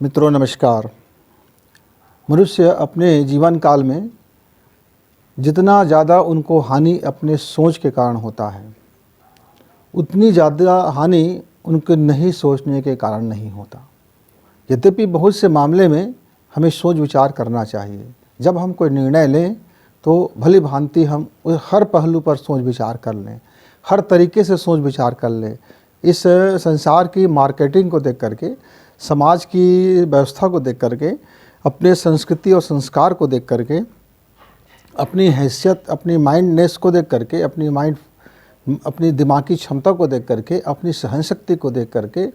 मित्रों नमस्कार। मनुष्य अपने जीवन काल में जितना ज़्यादा उनको हानि अपने सोच के कारण होता है, उतनी ज़्यादा हानि उनके नहीं सोचने के कारण नहीं होता। यद्यपि बहुत से मामले में हमें सोच विचार करना चाहिए। जब हम कोई निर्णय लें तो भली भांति हम उस हर पहलू पर सोच विचार कर लें, हर तरीके से सोच विचार कर लें। इस संसार की मार्केटिंग को देख करके, समाज की व्यवस्था को देख करके, अपने संस्कृति और संस्कार को देख करके, अपनी हैसियत, अपनी माइंडनेस को देख करके, अपनी दिमागी क्षमता को देख करके, अपनी सहन शक्ति को देख करके,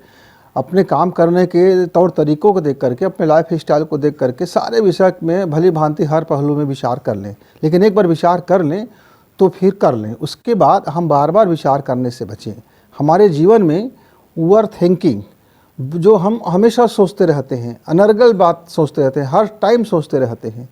अपने काम करने के तौर तरीक़ों को देख करके, अपने लाइफ स्टाइल को देख करके, सारे विषय में भली भांति हर पहलू में विचार कर लें। लेकिन एक बार विचार कर लें तो फिर कर लें, उसके बाद हम बार बार विचार करने से बचें। हमारे जीवन में ओवर थिंकिंग, जो हम हमेशा सोचते रहते हैं, अनर्गल बात सोचते रहते हैं, हर टाइम सोचते रहते हैं।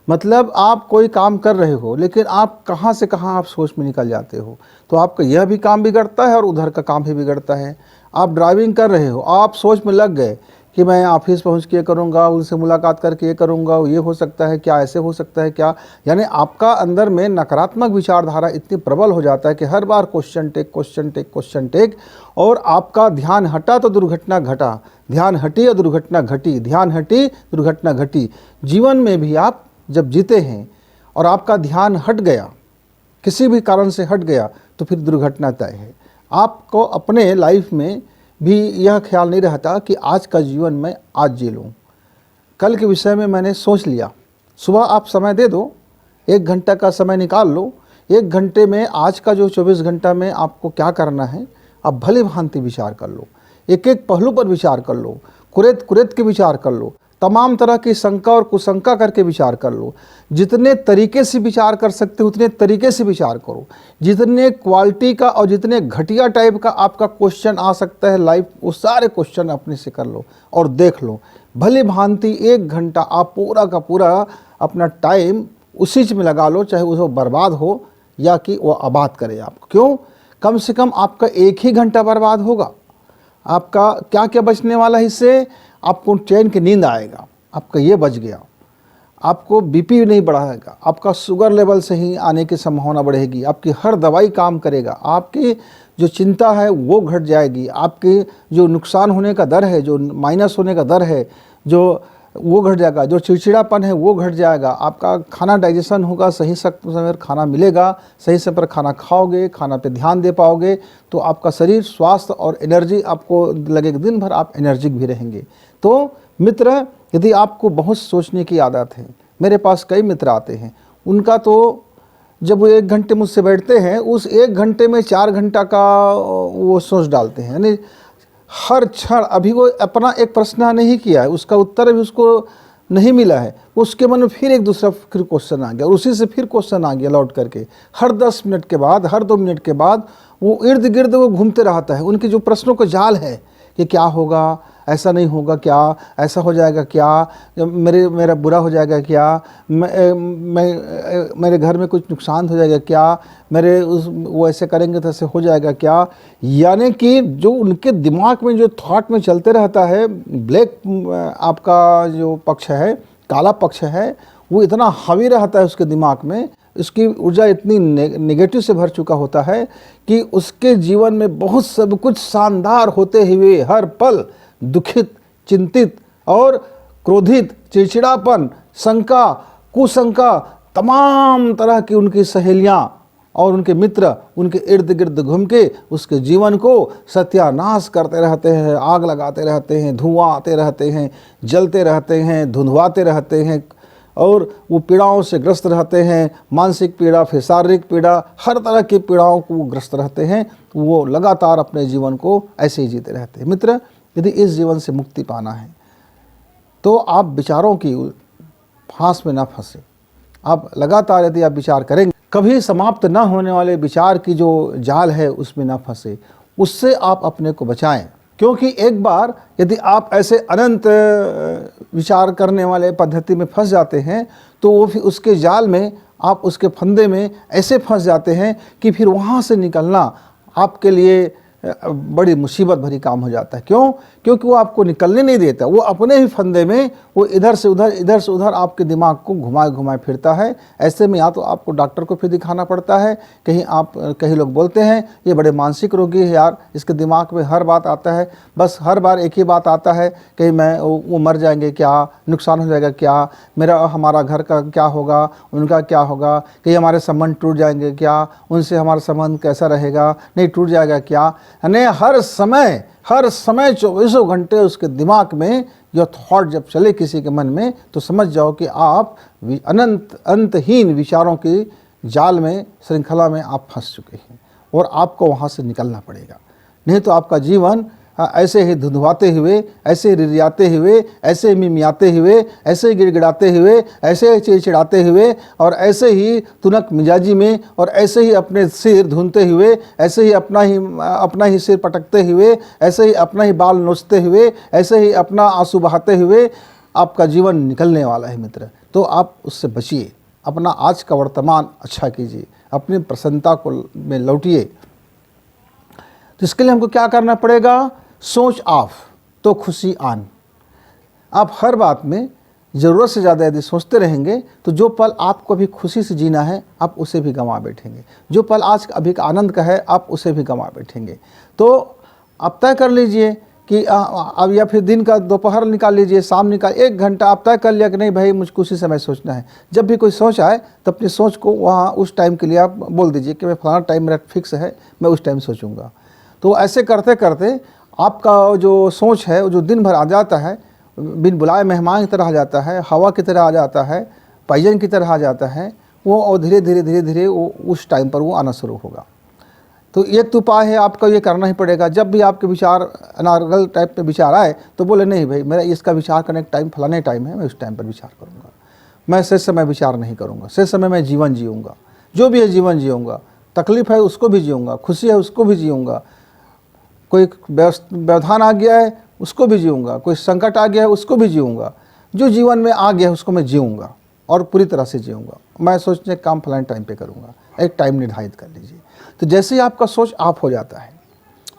मतलब आप कोई काम कर रहे हो लेकिन आप कहाँ से कहाँ आप सोच में निकल जाते हो, तो आपका यह भी काम बिगड़ता है और उधर का काम भी बिगड़ता है। आप ड्राइविंग कर रहे हो, आप सोच में लग गए कि मैं ऑफिस पहुंच के करूंगा, उनसे मुलाकात करके ये करूंगा, ये हो सकता है क्या, ऐसे हो सकता है क्या, यानी आपका अंदर में नकारात्मक विचारधारा इतनी प्रबल हो जाता है कि हर बार क्वेश्चन टेक, और आपका ध्यान हटा तो दुर्घटना घटा, ध्यान हटी और दुर्घटना घटी, ध्यान हटी दुर्घटना घटी। जीवन में भी आप जब जीते हैं और आपका ध्यान हट गया, किसी भी कारण से हट गया, तो फिर दुर्घटना तय है। आपको अपने लाइफ में भी यह ख्याल नहीं रहता कि आज का जीवन मैं आज जी लूँ, कल के विषय में मैंने सोच लिया। सुबह आप समय दे दो, 1 घंटा का समय निकाल लो, 1 घंटे में आज का जो 24 घंटा में आपको क्या करना है, आप भली भांति विचार कर लो, एक एक पहलू पर विचार कर लो, कुरेद के विचार कर लो, तमाम तरह की शंका और कुशंका करके विचार कर लो। जितने तरीके से विचार कर सकते हो उतने तरीके से विचार करो। जितने क्वालिटी का और जितने घटिया टाइप का आपका क्वेश्चन आ सकता है लाइफ, वो सारे क्वेश्चन अपने से कर लो और देख लो। भली भांति 1 घंटा आप पूरा का पूरा अपना टाइम उसी चीज़ में लगा लो, चाहे वो बर्बाद हो या कि वो आबाद करे आपको। क्यों? कम से कम आपका 1 ही घंटा बर्बाद होगा। आपका क्या क्या बचने वाला है इससे? आपको चैन की नींद आएगा, आपका ये बच गया। आपको बीपी नहीं बढ़ाएगा, आपका शुगर लेवल से ही आने की संभावना बढ़ेगी, आपकी हर दवाई काम करेगा, आपकी जो चिंता है वो घट जाएगी, आपके जो नुकसान होने का दर है, जो माइनस होने का दर है, जो वो घट जाएगा, जो चिड़चिड़ापन है वो घट जाएगा। आपका खाना डाइजेशन होगा, सही समय पर खाना मिलेगा, सही समय पर खाना खाओगे, खाना पे ध्यान दे पाओगे, तो आपका शरीर स्वास्थ्य और एनर्जी आपको लगेगा, दिन भर आप एनर्जिक भी रहेंगे। तो मित्र, यदि आपको बहुत सोचने की आदत है, मेरे पास कई मित्र आते हैं, उनका तो जब वो 1 घंटे मुझसे बैठते हैं, उस 1 घंटे में 4 घंटा का वो सोच डालते हैं। यानी हर क्षण, अभी वो अपना एक प्रश्न नहीं किया है, उसका उत्तर अभी उसको नहीं मिला है, उसके मन में फिर एक दूसरा फिर क्वेश्चन आ गया और उसी से फिर क्वेश्चन आ गया लौट करके। हर 10 मिनट के बाद, हर 2 मिनट के बाद वो इर्द गिर्द वो घूमते रहता है। उनके जो प्रश्नों का जाल है कि क्या होगा, ऐसा नहीं होगा क्या, ऐसा हो जाएगा क्या, मेरा बुरा हो जाएगा क्या, मेरे घर में कुछ नुकसान हो जाएगा क्या, वो ऐसे करेंगे तो ऐसे हो जाएगा क्या। यानी कि जो उनके दिमाग में जो थॉट में चलते रहता है, ब्लैक आपका जो पक्ष है, काला पक्ष है, वो इतना हावी रहता है उसके दिमाग में, उसकी ऊर्जा इतनी नेगेटिव से भर चुका होता है कि उसके जीवन में बहुत सब कुछ शानदार होते हुए हर पल दुखित, चिंतित और क्रोधित, चिड़चिड़ापन, शंका, कुशंका, तमाम तरह की उनकी सहेलियां और उनके मित्र उनके इर्द गिर्द घूम के उसके जीवन को सत्यानाश करते रहते हैं, आग लगाते रहते हैं, धुआं आते रहते हैं, जलते रहते हैं, धुंधवाते रहते हैं और वो पीड़ाओं से ग्रस्त रहते हैं। मानसिक पीड़ा, फिर शारीरिक पीड़ा, हर तरह की पीड़ाओं को वो ग्रस्त रहते हैं। वो लगातार अपने जीवन को ऐसे ही जीते रहते हैं। मित्र, यदि इस जीवन से मुक्ति पाना है तो आप विचारों की फांस में ना फंसे। आप लगातार यदि आप विचार करेंगे, कभी समाप्त ना होने वाले विचार की जो जाल है उसमें ना फंसे, उससे आप अपने को बचाएं। क्योंकि एक बार यदि आप ऐसे अनंत विचार करने वाले पद्धति में फंस जाते हैं तो वो फिर उसके जाल में, आप उसके फंदे में ऐसे फंस जाते हैं कि फिर वहाँ से निकलना आपके लिए बड़ी मुसीबत भरी काम हो जाता है। क्यों? क्योंकि वो आपको निकलने नहीं देता, वो अपने ही फंदे में वो इधर से उधर आपके दिमाग को घुमाए घुमाए फिरता है। ऐसे में या तो आपको डॉक्टर को फिर दिखाना पड़ता है, कहीं लोग बोलते हैं ये बड़े मानसिक रोगी है यार, इसके दिमाग में हर बात आता है, बस हर बार एक ही बात आता है, कहीं वो मर जाएंगे क्या, नुकसान हो जाएगा क्या, हमारा घर का क्या होगा, उनका क्या होगा, कहीं हमारे संबंध टूट जाएंगे क्या, उनसे हमारा संबंध कैसा रहेगा, नहीं टूट जाएगा क्या। यानी हर समय 24 घंटे उसके दिमाग में यह थॉट जब चले किसी के मन में, तो समझ जाओ कि आप अंतहीन विचारों की जाल में, श्रृंखला में आप फंस चुके हैं और आपको वहाँ से निकलना पड़ेगा। नहीं तो आपका जीवन ऐसे ही धुंधवाते हुए, ऐसे ही रिरियाते हुए, ऐसे ही मिमियाते हुए, ऐसे ही गिड़गिड़ाते हुए, ऐसे ही चिड़चिड़ाते हुए और ऐसे ही तुनक मिजाजी में और ऐसे ही अपने सिर धुनते हुए, ऐसे ही अपना ही सिर पटकते हुए, ऐसे ही अपना ही बाल नोचते हुए, ऐसे ही अपना आंसू बहाते हुए आपका जीवन निकलने वाला है मित्र। तो आप उससे बचिए, अपना आज का वर्तमान अच्छा कीजिए, अपनी प्रसन्नता को में लौटिए। तो इसके लिए हमको क्या करना पड़ेगा? सोच ऑफ तो खुशी ऑन। आप हर बात में ज़रूरत से ज़्यादा यदि सोचते रहेंगे तो जो पल आपको अभी खुशी से जीना है आप उसे भी गंवा बैठेंगे, जो पल आज अभी का आनंद का है आप उसे भी गंवा बैठेंगे। तो आप तय कर लीजिए कि अब या फिर दिन का दोपहर निकाल लीजिए, शाम निकाल, 1 घंटा आप तय कर लिया कि नहीं भाई मुझको उसी समय सोचना है। जब भी कोई सोच आए तो अपनी सोच को वहाँ उस टाइम के लिए आप बोल दीजिए कि मैं फलाना टाइम मेरा फिक्स है, मैं उस टाइम सोचूंगा। तो ऐसे करते करते आपका जो सोच है वो जो दिन भर आ जाता है, बिन बुलाए मेहमान की तरह आ जाता है, हवा की तरह आ जाता है, पाइजन की तरह आ जाता है, वो और धीरे धीरे वो उस टाइम पर वो आना शुरू होगा। तो एक तो उपाय है, आपका ये करना ही पड़ेगा। जब भी आपके विचार अनारगल टाइप में विचार आए तो बोले नहीं भाई मेरा इसका विचार करने का टाइम फलाने टाइम है, मैं उस टाइम पर विचार करूँगा, मैं शेष समय विचार नहीं करूँगा, शेष समय मैं जीवन जीऊँगा, जो भी है जीवन जीऊँगा, तकलीफ़ है उसको भी जीऊँगा, खुशी है उसको भी जीऊँगा, कोई व्यवधान आ गया है उसको भी जीऊँगा, कोई संकट आ गया है उसको भी जीऊँगा, जो जीवन में आ गया है उसको मैं जीऊँगा और पूरी तरह से जीऊँगा। मैं सोचने काम फलाने टाइम पे करूँगा, एक टाइम निर्धारित कर लीजिए। तो जैसे ही आपका सोच ऑफ हो जाता है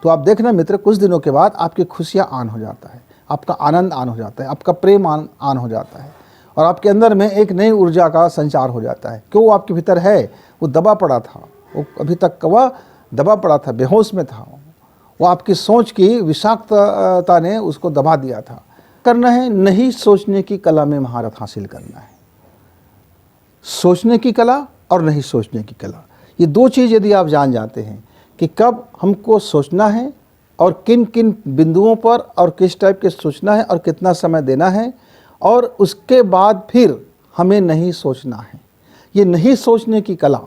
तो आप देखना मित्र, कुछ दिनों के बाद आपकी खुशियाँ ऑन हो जाता है, आपका आनंद ऑन हो जाता है, आपका प्रेम ऑन हो जाता है और आपके अंदर में एक नई ऊर्जा का संचार हो जाता है। क्यों? वो आपके भीतर है, वो दबा पड़ा था, वो अभी तक वह दबा पड़ा था, बेहोश में था, वो आपकी सोच की विषाक्तता ने उसको दबा दिया था। करना है नहीं सोचने की कला में महारत हासिल करना है। सोचने की कला और नहीं सोचने की कला, ये 2 चीज़ यदि आप जान जाते हैं कि कब हमको सोचना है और किन किन बिंदुओं पर और किस टाइप के सोचना है और कितना समय देना है, और उसके बाद फिर हमें नहीं सोचना है, ये नहीं सोचने की कला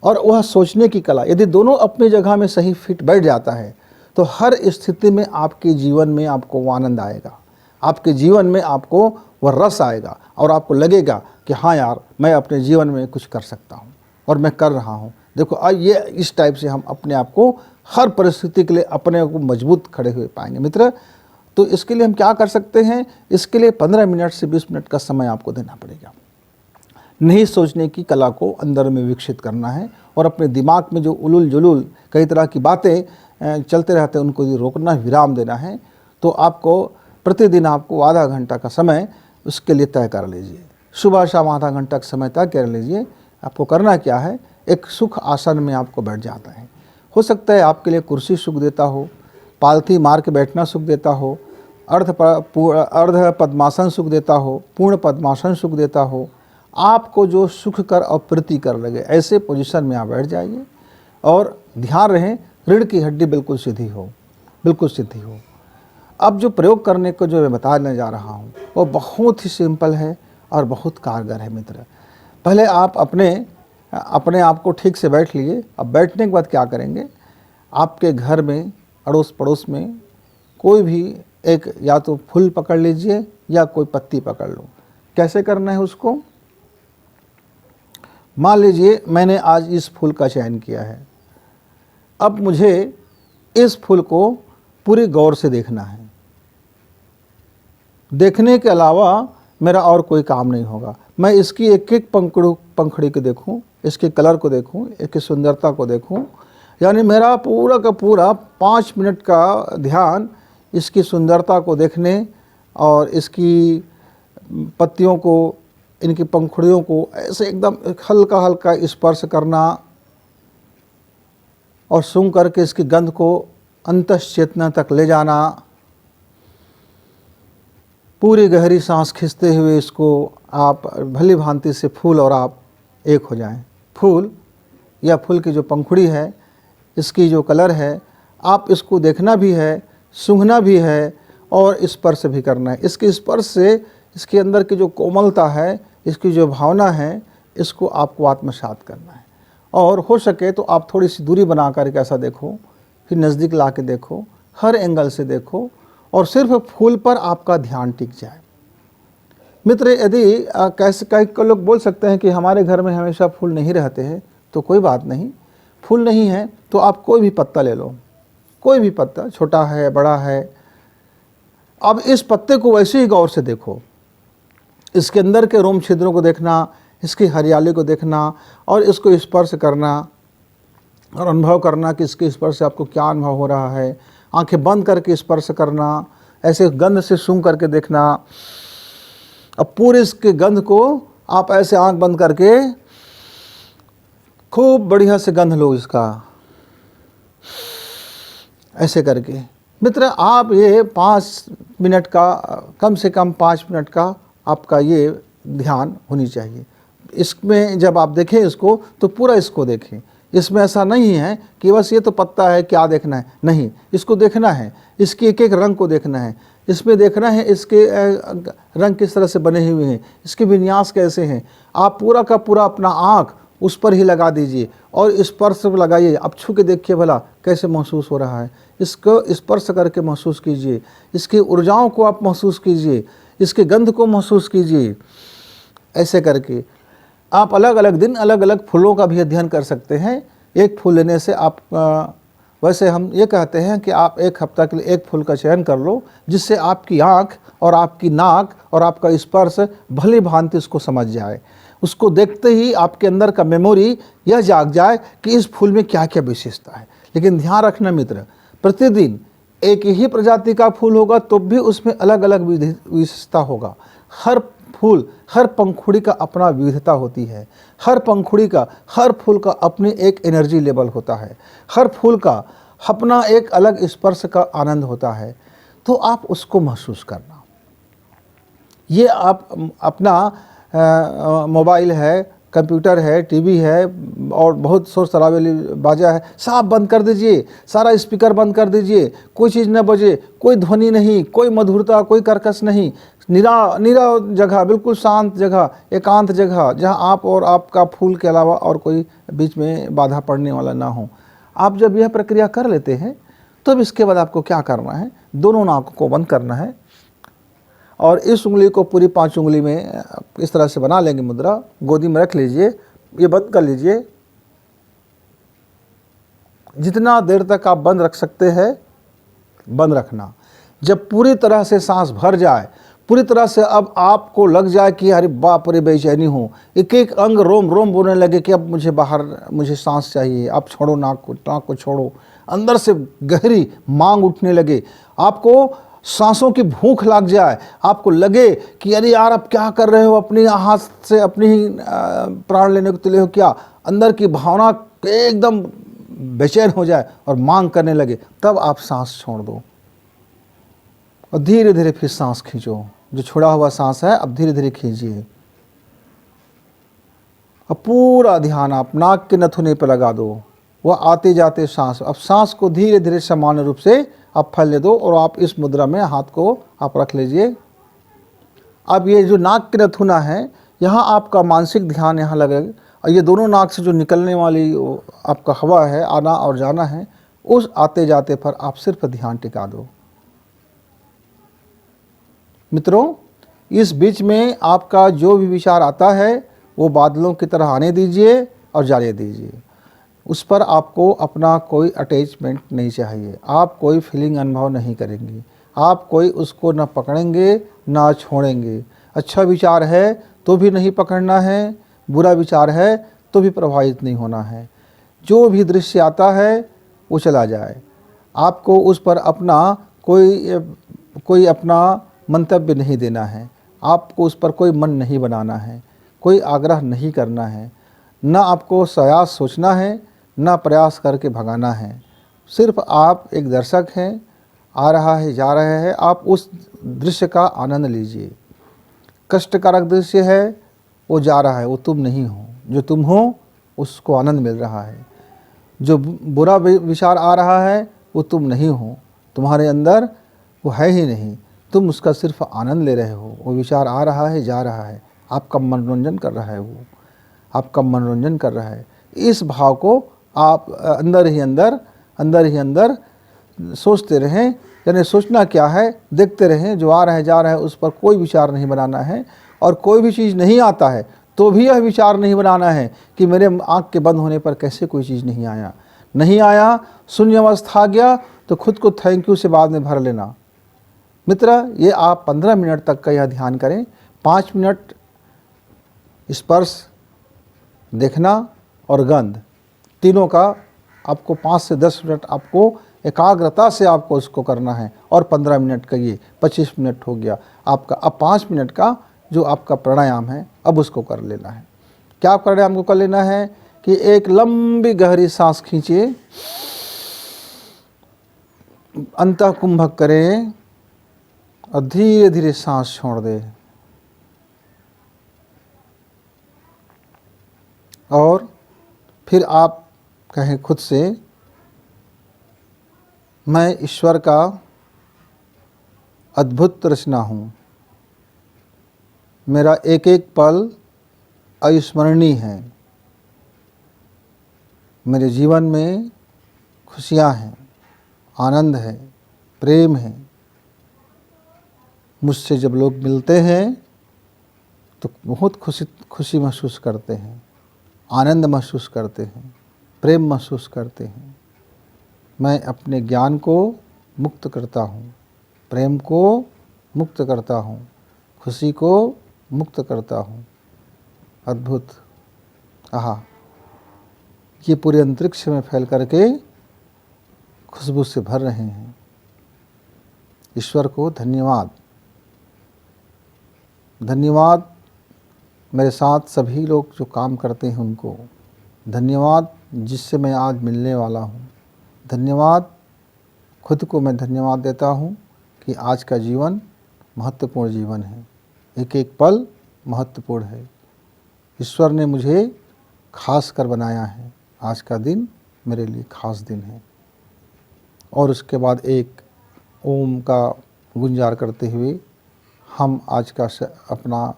और वह सोचने की कला यदि दोनों अपनी जगह में सही फिट बैठ जाता है तो हर स्थिति में आपके जीवन में आपको वो आनंद आएगा, आपके जीवन में आपको वह रस आएगा और आपको लगेगा कि हाँ यार मैं अपने जीवन में कुछ कर सकता हूँ और मैं कर रहा हूँ। देखो ये इस टाइप से हम अपने आप को हर परिस्थिति के लिए अपने को मजबूत खड़े हुए पाएंगे मित्र। तो इसके लिए हम क्या कर सकते हैं? इसके लिए 15 मिनट से 20 मिनट का समय आपको देना पड़ेगा। नहीं सोचने की कला को अंदर में विकसित करना है और अपने दिमाग में जो उलूल जुलूल कई तरह की बातें चलते रहते हैं उनको रोकना, विराम देना है। तो आपको प्रतिदिन आपको आधा घंटा का समय उसके लिए तय कर लीजिए। सुबह शाम आधा घंटा का समय तय कर लीजिए। आपको करना क्या है? एक सुख आसन में आपको बैठ जाता है। हो सकता है आपके लिए कुर्सी सुख देता हो, पालथी मार के बैठना सुख देता हो, अर्ध पद्मासन सुख देता हो, पूर्ण पद्मासन सुख देता हो। आपको जो सुख कर और प्रीति कर लगे ऐसे पोजीशन में आप बैठ जाइए और ध्यान रहे रीढ़ की हड्डी बिल्कुल सीधी हो, बिल्कुल सीधी हो। अब जो प्रयोग करने को जो मैं बताने जा रहा हूँ वो बहुत ही सिंपल है और बहुत कारगर है मित्र। पहले आप अपने आप को ठीक से बैठ लिए। अब बैठने के बाद क्या करेंगे? आपके घर में अड़ोस पड़ोस में कोई भी एक या तो फूल पकड़ लीजिए या कोई पत्ती पकड़ लो। कैसे करना है उसको? मान लीजिए मैंने आज इस फूल का चयन किया है, अब मुझे इस फूल को पूरी गौर से देखना है। देखने के अलावा मेरा और कोई काम नहीं होगा। मैं इसकी एक एक पंखड़ी को देखूं, इसके कलर को देखूं, इसकी सुंदरता को देखूं, यानी मेरा पूरा का पूरा 5 मिनट का ध्यान इसकी सुंदरता को देखने और इसकी पत्तियों को, इनकी पंखुड़ियों को ऐसे एकदम हल्का हल्का स्पर्श करना और सूंघ करके इसकी गंध को अंतश्चेतना तक ले जाना। पूरी गहरी सांस खींचते हुए इसको आप भली भांति से फूल और आप एक हो जाएं। फूल या फूल की जो पंखुड़ी है, इसकी जो कलर है, आप इसको देखना भी है, सूंघना भी है और स्पर्श भी करना है। इसके स्पर्श से इसके अंदर की जो कोमलता है, इसकी जो भावना है, इसको आपको आत्मसात करना है। और हो सके तो आप थोड़ी सी दूरी बना करके ऐसा देखो, फिर नज़दीक ला के देखो, हर एंगल से देखो और सिर्फ फूल पर आपका ध्यान टिक जाए। मित्र, यदि कैसे कई लोग बोल सकते हैं कि हमारे घर में हमेशा फूल नहीं रहते हैं, तो कोई बात नहीं। फूल नहीं है तो आप कोई भी पत्ता ले लो, कोई भी पत्ता, छोटा है बड़ा है। अब इस पत्ते को वैसे ही गौर से देखो, इसके अंदर के रोम छिद्रों को देखना, इसकी हरियाली को देखना और इसको स्पर्श करना और अनुभव करना कि इसके स्पर्श से आपको क्या अनुभव हो रहा है। आंखें बंद करके स्पर्श करना, ऐसे गंध से सूंघ करके देखना। अब पूरे इसके गंध को आप ऐसे आंख बंद करके खूब बढ़िया से गंध लो इसका, ऐसे करके। मित्र, आप ये 5 मिनट का, कम से कम 5 मिनट का आपका ये ध्यान होनी चाहिए। इसमें जब आप देखें इसको तो पूरा इसको देखें। इसमें ऐसा नहीं है कि बस ये तो पत्ता है, क्या देखना है, नहीं, इसको देखना है, इसके एक एक रंग को देखना है। इसमें देखना है इसके रंग किस तरह से बने हुए हैं, इसके विन्यास कैसे हैं। आप पूरा का पूरा अपना आँख उस पर ही लगा दीजिए और स्पर्श लगाइए। अब छू के देखिए भला कैसे महसूस हो रहा है, इसको स्पर्श करके महसूस कीजिए, इसकी ऊर्जाओं को आप महसूस कीजिए, इसके गंध को महसूस कीजिए। ऐसे करके आप अलग अलग दिन अलग अलग फूलों का भी अध्ययन कर सकते हैं। एक फूल लेने से आप वैसे हम ये कहते हैं कि आप 1 हफ्ता के लिए एक फूल का चयन कर लो, जिससे आपकी आँख और आपकी नाक और आपका स्पर्श भली भांति उसको समझ जाए। उसको देखते ही आपके अंदर का मेमोरी यह जाग जाए कि इस फूल में क्या क्या विशेषता है। लेकिन ध्यान रखना मित्र, प्रतिदिन एक ही प्रजाति का फूल होगा तो भी उसमें अलग अलग विशेषता होगा। हर फूल, हर पंखुड़ी का अपना विविधता होती है। हर पंखुड़ी का, हर फूल का अपनी एक एनर्जी लेवल होता है। हर फूल का अपना एक अलग स्पर्श का आनंद होता है। तो आप उसको महसूस करना। ये आप अपना मोबाइल है, कंप्यूटर है, टीवी है और बहुत शोर शराबे वाली बाजा है, सब बंद कर दीजिए, सारा स्पीकर बंद कर दीजिए, कोई चीज़ न बजे, कोई ध्वनि नहीं, कोई मधुरता, कोई कर्कश नहीं, निरा जगह, बिल्कुल शांत जगह, एकांत जगह, जहां आप और आपका फूल के अलावा और कोई बीच में बाधा पड़ने वाला ना हो। आप जब यह प्रक्रिया कर लेते हैं तब इसके बाद आपको क्या करना है, दोनों नाकों को बंद करना है और इस उंगली को पूरी 5 उंगली में इस तरह से बना लेंगे मुद्रा, गोदी में रख लीजिए, ये बंद कर लीजिए। जितना देर तक आप बंद रख सकते हैं बंद रखना। जब पूरी तरह से सांस भर जाए, पूरी तरह से अब आपको लग जाए कि अरे बाप रे बेचैनी हो, एक एक अंग रोम रोम बोलने लगे कि अब मुझे बाहर, मुझे सांस चाहिए, अब छोड़ो नाक को छोड़ो, अंदर से गहरी मांग उठने लगे, आपको सांसों की भूख लग जाए, आपको लगे कि अरे यार अब क्या कर रहे हो, अपनी हाथ से अपनी ही प्राण लेने को तुले हो क्या, अंदर की भावना एकदम बेचैन हो जाए और मांग करने लगे, तब आप सांस छोड़ दो और धीरे धीरे फिर सांस खींचो। जो छोड़ा हुआ सांस है अब धीरे धीरे खींचिए। अब पूरा ध्यान आप नाक के नथुने पर लगा दो, वह आते जाते सांस। अब सांस को धीरे धीरे सामान्य रूप से आप फैलने दो और आप इस मुद्रा में हाथ को आप रख लीजिए। अब ये जो नाक के नथुना है, यहाँ आपका मानसिक ध्यान यहाँ लगेगा और ये दोनों नाक से जो निकलने वाली आपका हवा है, आना और जाना है, उस आते जाते पर आप सिर्फ ध्यान टिका दो। मित्रों, इस बीच में आपका जो भी विचार आता है वो बादलों की तरह आने दीजिए और जाने दीजिए। उस पर आपको अपना कोई अटैचमेंट नहीं चाहिए, आप कोई फीलिंग अनुभव नहीं करेंगे, आप कोई उसको न पकड़ेंगे ना छोड़ेंगे। अच्छा विचार है तो भी नहीं पकड़ना है, बुरा विचार है तो भी प्रभावित नहीं होना है। जो भी दृश्य आता है वो चला जाए। आपको उस पर अपना कोई अपना मंतव्य नहीं देना है, आपको उस पर कोई मन नहीं बनाना है, कोई आग्रह नहीं करना है, ना आपको प्रयास सोचना है, ना प्रयास करके भगाना है। सिर्फ आप एक दर्शक हैं, आ रहा है जा रहा है, आप उस दृश्य का आनंद लीजिए। कष्टकारक दृश्य है वो जा रहा है, वो तुम नहीं हो, जो तुम हो उसको आनंद मिल रहा है। जो बुरा विचार आ रहा है वो तुम नहीं हो, तुम्हारे अंदर वो है ही नहीं, तुम उसका सिर्फ आनंद ले रहे हो। वो विचार आ रहा है जा रहा है, आपका मनोरंजन कर रहा है, वो आपका मनोरंजन कर रहा है। इस भाव को आप अंदर ही अंदर सोचते रहें। यानी सोचना क्या है, देखते रहें, जो आ रहा है जा रहा है उस पर कोई विचार नहीं बनाना है। और कोई भी चीज़ नहीं आता है तो भी यह विचार नहीं बनाना है कि मेरे आँख के बंद होने पर कैसे कोई चीज़ नहीं आया, शून्य अवस्था आ गया तो खुद को थैंक यू से बाद में भर लेना। मित्र, ये आप 15 मिनट तक का यह ध्यान करें। 5 मिनट स्पर्श, देखना और गंध, तीनों का आपको 5 से 10 मिनट आपको एकाग्रता से आपको उसको करना है। और 15 मिनट का ये 25 मिनट हो गया आपका। अब 5 मिनट का जो आपका प्राणायाम है अब उसको कर लेना है। क्या प्राणायाम को कर लेना है कि एक लंबी गहरी सांस खींचिए, अंतः कुंभक करें और धीरे धीरे सांस छोड़ दे। और फिर आप कहें खुद से, मैं ईश्वर का अद्भुत रचना हूँ, मेरा एक एक पल अविस्मरणीय है, मेरे जीवन में खुशियाँ हैं, आनंद है, प्रेम है। मुझसे जब लोग मिलते हैं तो बहुत खुशी महसूस करते हैं, आनंद महसूस करते हैं, प्रेम महसूस करते हैं। मैं अपने ज्ञान को मुक्त करता हूँ, प्रेम को मुक्त करता हूँ, खुशी को मुक्त करता हूँ। अद्भुत, आहा, ये पूरे अंतरिक्ष में फैल करके खुशबू से भर रहे हैं। ईश्वर को धन्यवाद, धन्यवाद। मेरे साथ सभी लोग जो काम करते हैं उनको धन्यवाद, जिससे मैं आज मिलने वाला हूँ। धन्यवाद, खुद को मैं धन्यवाद देता हूँ कि आज का जीवन महत्वपूर्ण जीवन है, एक एक पल महत्वपूर्ण है। ईश्वर ने मुझे खास कर बनाया है, आज का दिन मेरे लिए खास दिन है। और उसके बाद एक ओम का गुंजार करते हुए हम आज का अपना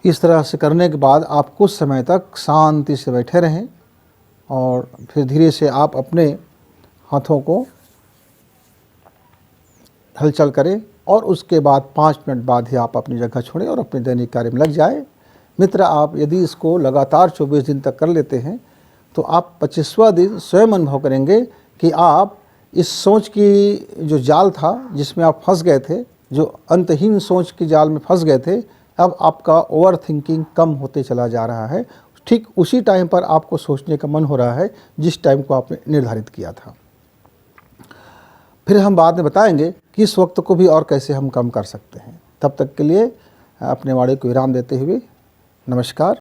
इस तरह से करने के बाद आप कुछ समय तक शांति से बैठे रहें और फिर धीरे से आप अपने हाथों को हलचल करें और उसके बाद 5 मिनट बाद ही आप अपनी जगह छोड़ें और अपने दैनिक कार्य में लग जाए। मित्र, आप यदि इसको लगातार 24 दिन तक कर लेते हैं तो आप 25वां दिन स्वयं अनुभव करेंगे कि आप इस सोच की जो जाल था जिसमें आप फंस गए थे, जो अंतहीन सोच की जाल में फंस गए थे, अब आपका ओवर थिंकिंग कम होते चला जा रहा है। ठीक उसी टाइम पर आपको सोचने का मन हो रहा है जिस टाइम को आपने निर्धारित किया था। फिर हम बाद में बताएंगे कि इस वक्त को भी और कैसे हम कम कर सकते हैं। तब तक के लिए अपने वाणी को विराम देते हुए नमस्कार।